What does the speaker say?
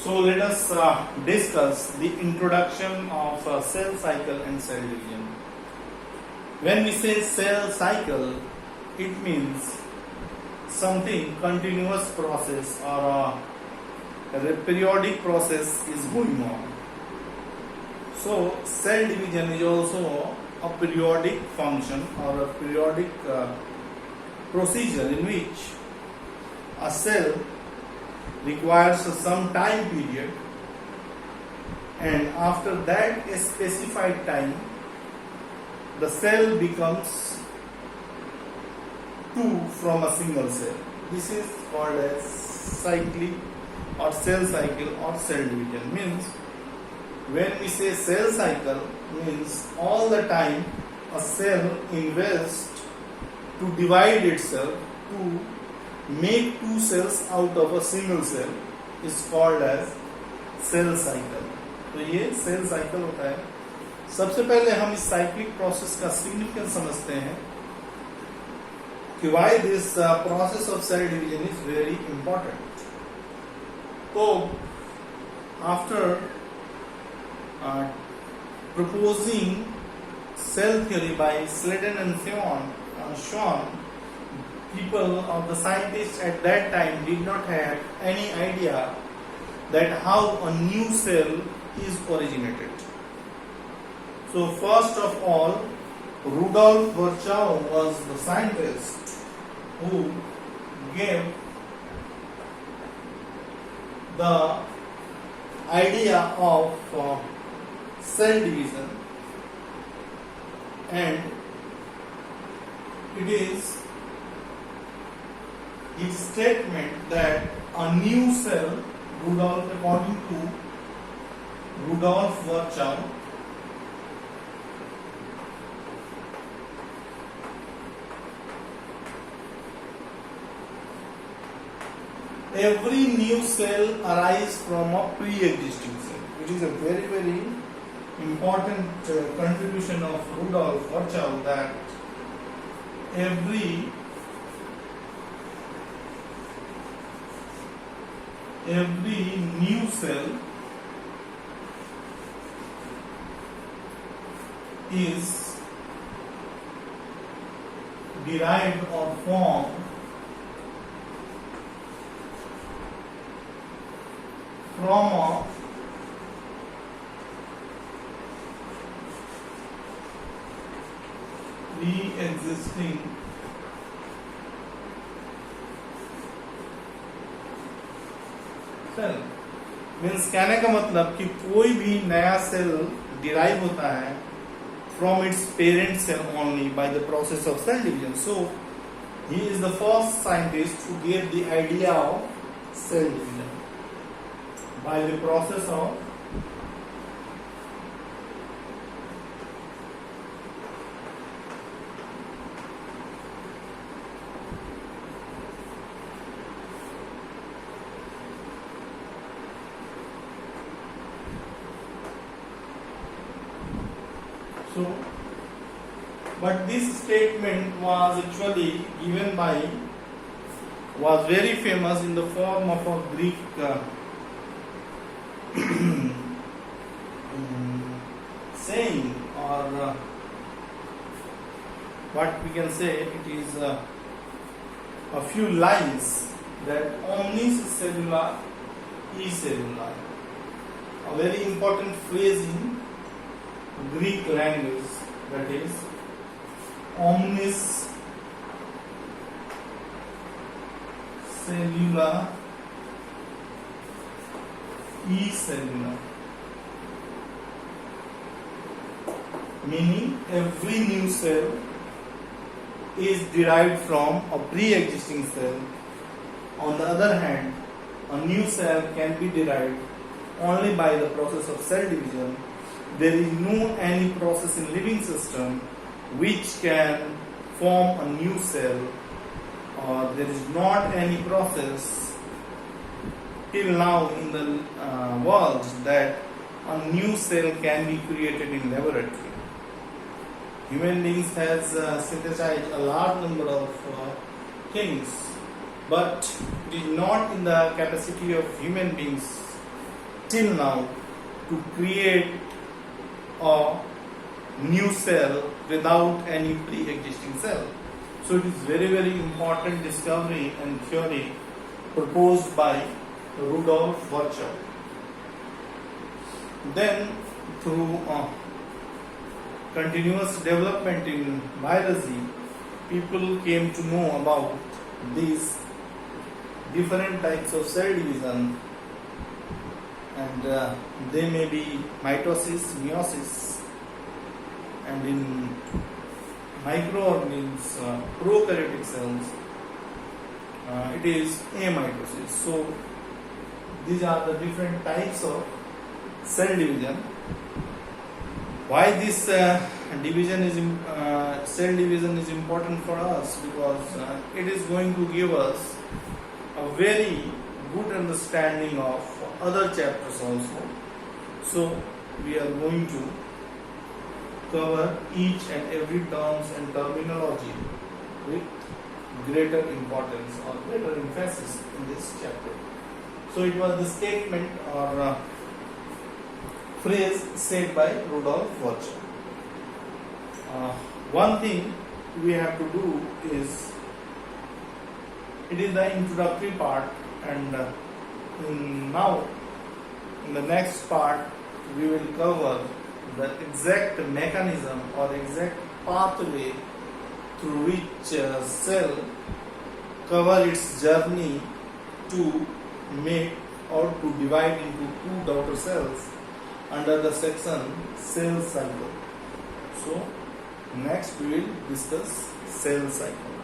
So let us discuss the introduction of cell cycle and cell division. When we say cell cycle, it means something continuous process or a periodic process is going on. So cell division is also a periodic function or a periodic procedure in which a cell requires some time period, and after that a specified time the cell becomes two from a single cell. This is called as cyclic or cell cycle or cell division. Means when we say cell cycle, means all the time a cell invests to divide itself to make two cells out of a single cell is called as cell cycle. तो ये cell cycle होता है. सबसे पहले हम इस cyclic process का significance समझते हैं कि why this process of cell division is very important. तो after proposing cell theory by Sladen and Schwann, people of the scientists at that time did not have any idea that how a new cell is originated. So first of all, Rudolf Virchow was the scientist who gave the idea of cell division, and it is his statement that a new cell, according to Rudolf Virchow, every new cell arises from a pre-existing cell, which is a very, very important contribution of Rudolf Virchow, that every new cell is derived or formed from a pre-existing cell. Means कहने का मतलब कि कोई भी नया cell derive होता है from its parent cell only by the process of cell division. So he is the first scientist who gave the idea of cell division by the process of but this statement was actually given by, was very famous in the form of a Greek saying, or what we can say, it is a few lines, that omnis cellula e cellula, a very important phrase in Greek language, that is omnis cellula e cellula, meaning every new cell is derived from a pre-existing cell. On the other hand, a new cell can be derived only by the process of cell division. There is no any process in living system which can form a new cell, or there is not any process till now in the world that a new cell can be created in laboratory. Human beings has synthesized a large number of things, but it is not in the capacity of human beings till now to create a new cell without any pre-existing cell. So it is very important discovery and theory proposed by Rudolf Virchow. Then through continuous development in biology, people came to know about these different types of cell division, and they may be mitosis, meiosis, and in microorganisms, prokaryotic cells, it is amitosis. So these are the different types of cell division. Why this division is cell division is important for us? Because it is going to give us a very good understanding of other chapters also. So we are going to cover each and every terms and terminology with greater importance or greater emphasis in this chapter. So it was the statement or phrase said by Rudolf Virchow. One thing we have to do is, it is the introductory part, and now in the next part we will cover the exact mechanism or exact pathway through which cell cover its journey to make or to divide into two daughter cells under the section cell cycle. So next we will discuss cell cycle.